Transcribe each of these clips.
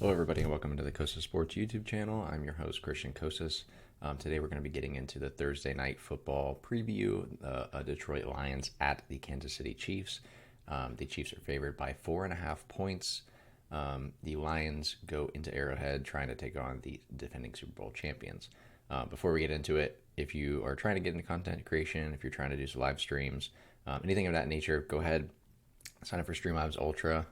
Hello, everybody, and welcome to the Kocsis Sports YouTube channel. I'm your host, Christian Kocsis. Today, we're going to be getting into the Thursday night football preview. Detroit Lions at the Kansas City Chiefs. The Chiefs are favored by 4.5 points. The Lions go into Arrowhead trying to take on the defending Super Bowl champions. Before we get into it, if you are trying to get into content creation, if you're trying to do some live streams, anything of that nature, go ahead, sign up for Streamlabs Ultra.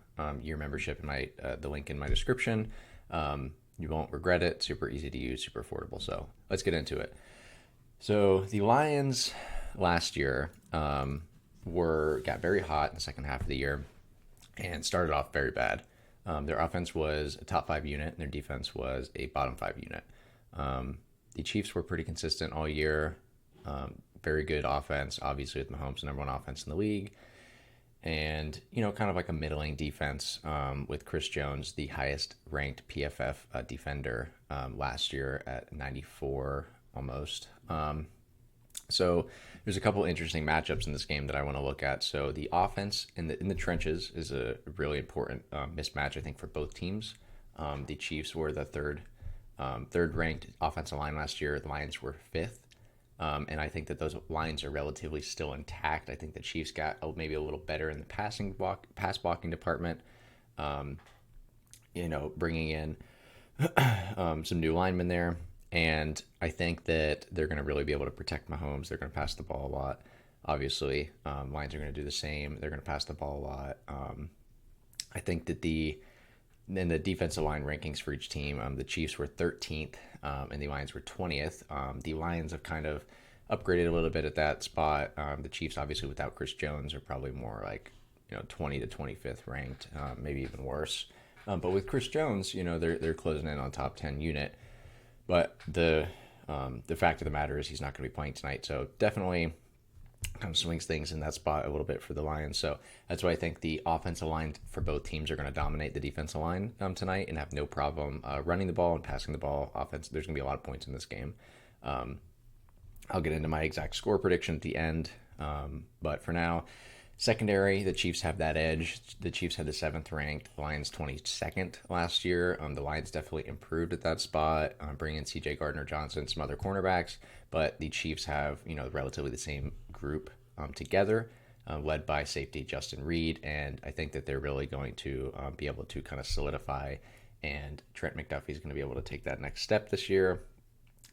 Year membership in the link in my description. You won't regret it. Super easy to use, super affordable. So let's get into it. So the Lions last year got very hot in the second half of the year and started off very bad. Their offense was a top 5 unit and their defense was a bottom 5 unit. The Chiefs were pretty consistent all year. Very good offense, obviously with Mahomes, the number one offense in the league. And, kind of like a middling defense with Chris Jones, the highest ranked PFF defender last year at 94 almost. So there's a couple interesting matchups in this game that I want to look at. So the offense in the trenches is a really important mismatch, I think, for both teams. The Chiefs were the third ranked offensive line last year. The Lions were fifth. And I think that those lines are relatively still intact. I think the Chiefs got maybe a little better in the pass blocking department. Bringing in some new linemen there, and I think that they're going to really be able to protect Mahomes. They're going to pass the ball a lot. Obviously, Lions are going to do the same. They're going to pass the ball a lot. I think that in the defensive line rankings for each team, the Chiefs were 13th and the Lions were 20th. The Lions have kind of upgraded a little bit at that spot. The Chiefs, obviously, without Chris Jones, are probably more like 20 to 25th ranked, maybe even worse. But with Chris Jones, they're closing in on top 10 unit. But the fact of the matter is he's not going to be playing tonight. So definitely kind of swings things in that spot a little bit for the Lions. So that's why I think the offensive line for both teams are going to dominate the defensive line tonight and have no problem running the ball and passing the ball. Offense, there's going to be a lot of points in this game. I'll get into my exact score prediction at the end. But for now, secondary, the Chiefs have that edge. The Chiefs had the 7th ranked, the Lions 22nd last year. The Lions definitely improved at that spot, bringing in C.J. Gardner-Johnson, some other cornerbacks. But the Chiefs have, relatively the same group together, led by safety Justin Reed. And I think that they're really going to be able to kind of solidify, and Trent McDuffie is going to be able to take that next step this year.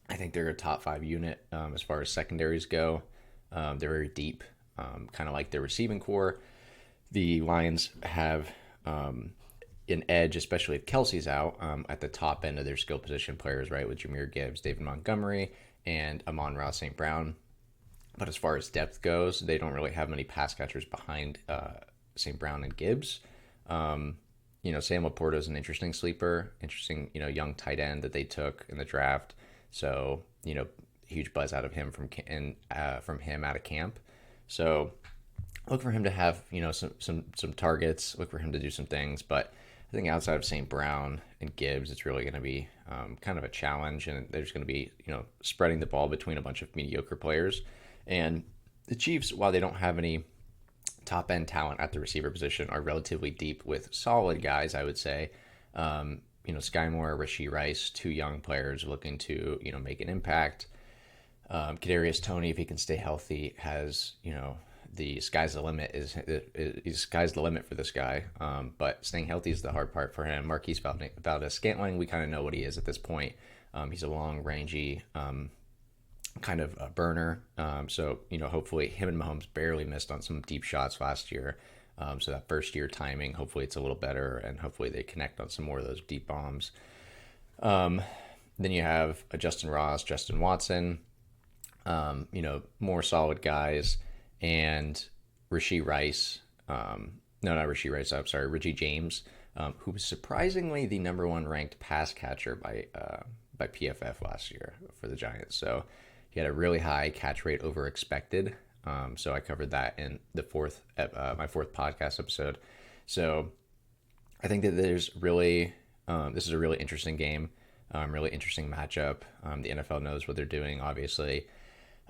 I think they're a top 5 unit as far as secondaries go. They're very deep, kind of like their receiving core. The Lions have an edge, especially if Kelsey's out, at the top end of their skill position players, right, with Jahmyr Gibbs, David Montgomery, and Amon-Ra St. Brown. But as far as depth goes, they don't really have many pass catchers behind St. Brown and Gibbs. Sam Laporta is an interesting sleeper, interesting, young tight end that they took in the draft. So, huge buzz out of him from him out of camp. So look for him to have, some targets, look for him to do some things. But I think outside of St. Brown and Gibbs, it's really going to be kind of a challenge. And they're just going to be, spreading the ball between a bunch of mediocre players. And the Chiefs, while they don't have any top-end talent at the receiver position, are relatively deep with solid guys, I would say. Sky Moore, Rashee Rice, 2 young players looking to, make an impact. Kadarius Toney, if he can stay healthy, has, the sky's the limit. Sky's the limit for this guy. But staying healthy is the hard part for him. Marquise Valdes-Scantling, we kind of know what he is at this point. He's a long, rangy kind of a burner. So, hopefully him and Mahomes barely missed on some deep shots last year. So that first year timing, hopefully it's a little better, and hopefully they connect on some more of those deep bombs. Then you have a Justin Ross, Justin Watson, more solid guys, and Rashee Rice. No, not Rashee Rice. I'm sorry, Richie James, who was surprisingly the number 1 ranked pass catcher by PFF last year for the Giants. So he had a really high catch rate over expected. So I covered that in the my fourth podcast episode. So I think that there's really, this is a really interesting game, really interesting matchup. The NFL knows what they're doing, obviously.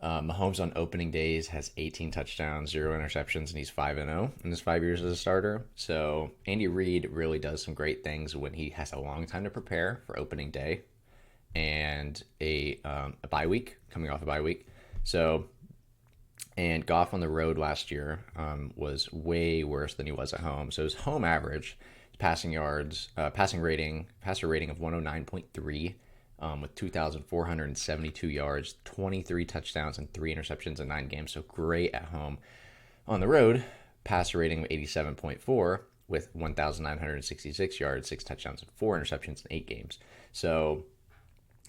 Mahomes on opening days has 18 touchdowns, 0 interceptions, and he's 5-0 in his 5 years as a starter. So Andy Reid really does some great things when he has a long time to prepare for opening day and a bye week, coming off a bye week. So, and Goff on the road last year was way worse than he was at home. So his home average, passing yards, passer rating of 109.3. With 2,472 yards, 23 touchdowns, and 3 interceptions in 9 games. So great at home. On the road, passer rating of 87.4 with 1,966 yards, 6 touchdowns, and 4 interceptions in 8 games. So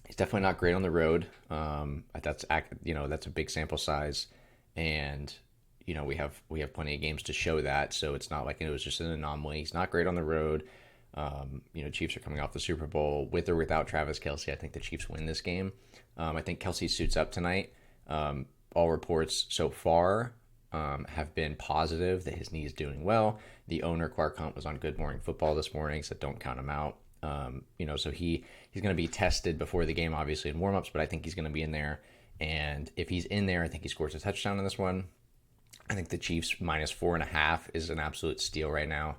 he's definitely not great on the road. That's a big sample size, and we have plenty of games to show that. So it's not like it was just an anomaly. He's not great on the road. Chiefs are coming off the Super Bowl with or without Travis Kelce. I think the Chiefs win this game. I think Kelce suits up tonight. All reports so far have been positive that his knee is doing well. The owner, Clark Hunt, was on Good Morning Football this morning, so don't count him out. So he's going to be tested before the game, obviously, in warmups, but I think he's going to be in there. And if he's in there, I think he scores a touchdown in this one. I think the Chiefs -4.5 is an absolute steal right now.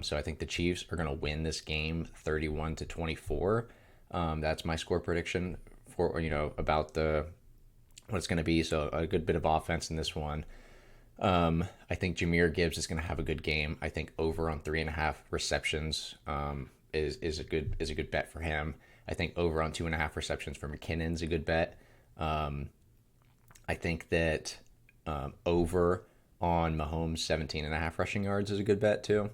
So I think the Chiefs are going to win this game 31-24. That's my score prediction for, about what it's going to be. So a good bit of offense in this one. I think Jahmyr Gibbs is going to have a good game. I think over on 3.5 receptions is a good bet for him. I think over on 2.5 receptions for McKinnon's a good bet. I think that over on Mahomes 17.5 rushing yards is a good bet too.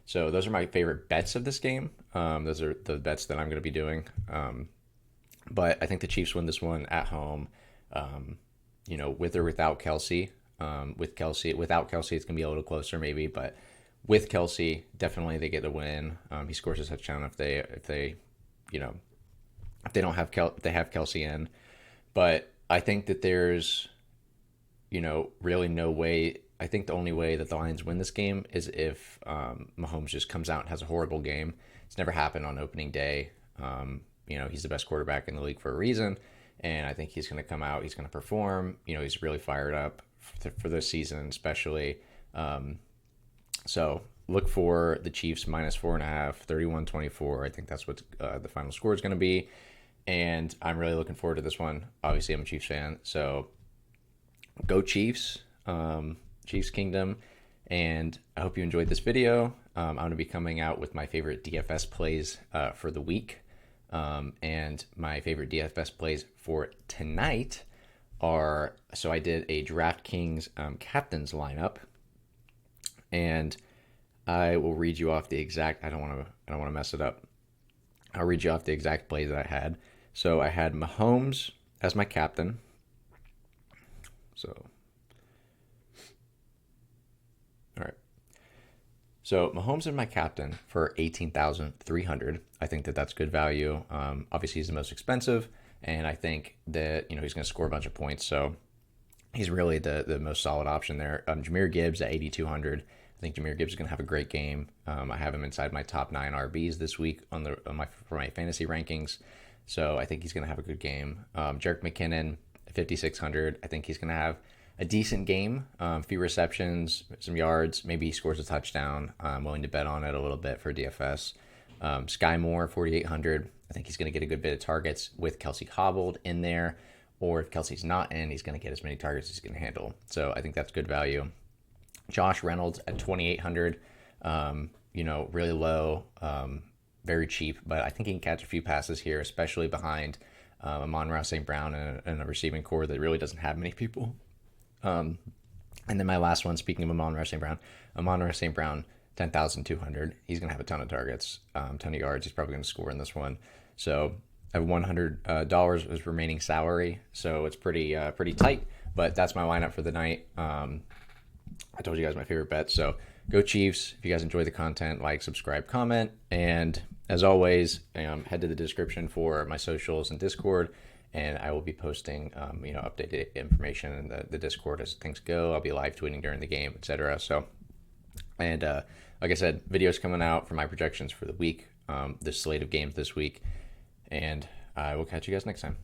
So those are my favorite bets of this game. Those are the bets that I'm going to be doing. But I think the Chiefs win this one at home. With or without Kelce. Without Kelce, it's going to be a little closer maybe, but with Kelce, definitely they get the win. He scores a touchdown if they don't have they have Kelce in. But I think that there's really no way. I think the only way that the Lions win this game is if Mahomes just comes out and has a horrible game. It's never happened on opening day. He's the best quarterback in the league for a reason, and I think he's going to come out. He's going to perform. He's really fired up for this season, especially. So look for the Chiefs -4.5, 31-24. I think that's what the final score is going to be, and I'm really looking forward to this one. Obviously, I'm a Chiefs fan, so go Chiefs. Chiefs Kingdom, and I hope you enjoyed this video. I'm going to be coming out with my favorite DFS plays for the week, and my favorite DFS plays for tonight are, so I did a DraftKings captains lineup, and I will read you off the exact, I don't want to mess it up. I'll read you off the exact plays that I had. So I had Mahomes as my captain. All right. So Mahomes is my captain for 18,300. I think that that's good value. Obviously, he's the most expensive, and I think that he's going to score a bunch of points. So he's really the most solid option there. Jahmyr Gibbs at 8,200. I think Jahmyr Gibbs is going to have a great game. I have him inside my top 9 RBs this week for my fantasy rankings. So I think he's going to have a good game. Jerick McKinnon at 5,600. I think he's going to have a decent game, few receptions, some yards, maybe he scores a touchdown. I'm willing to bet on it a little bit for DFS. Sky Moore, 4,800. I think he's going to get a good bit of targets with Kelce hobbled in there, or if Kelce's not in, he's going to get as many targets as he can handle. So I think that's good value. Josh Reynolds at 2,800. Really low, very cheap, but I think he can catch a few passes here, especially behind Amon-Ra St. Brown and a receiving core that really doesn't have many people. And then my last one, speaking of Amon-Ra St. Brown, 10,200. He's going to have a ton of targets, ton of yards. He's probably going to score in this one. So I have $100 as remaining salary, so it's pretty tight, but that's my lineup for the night. I told you guys my favorite bet, so go Chiefs. If you guys enjoy the content, like, subscribe, comment, and as always, head to the description for my socials and Discord, and I will be posting, updated information in the Discord as things go. I'll be live tweeting during the game, etc. So, and like I said, videos coming out for my projections for the week, the slate of games this week, and I will catch you guys next time.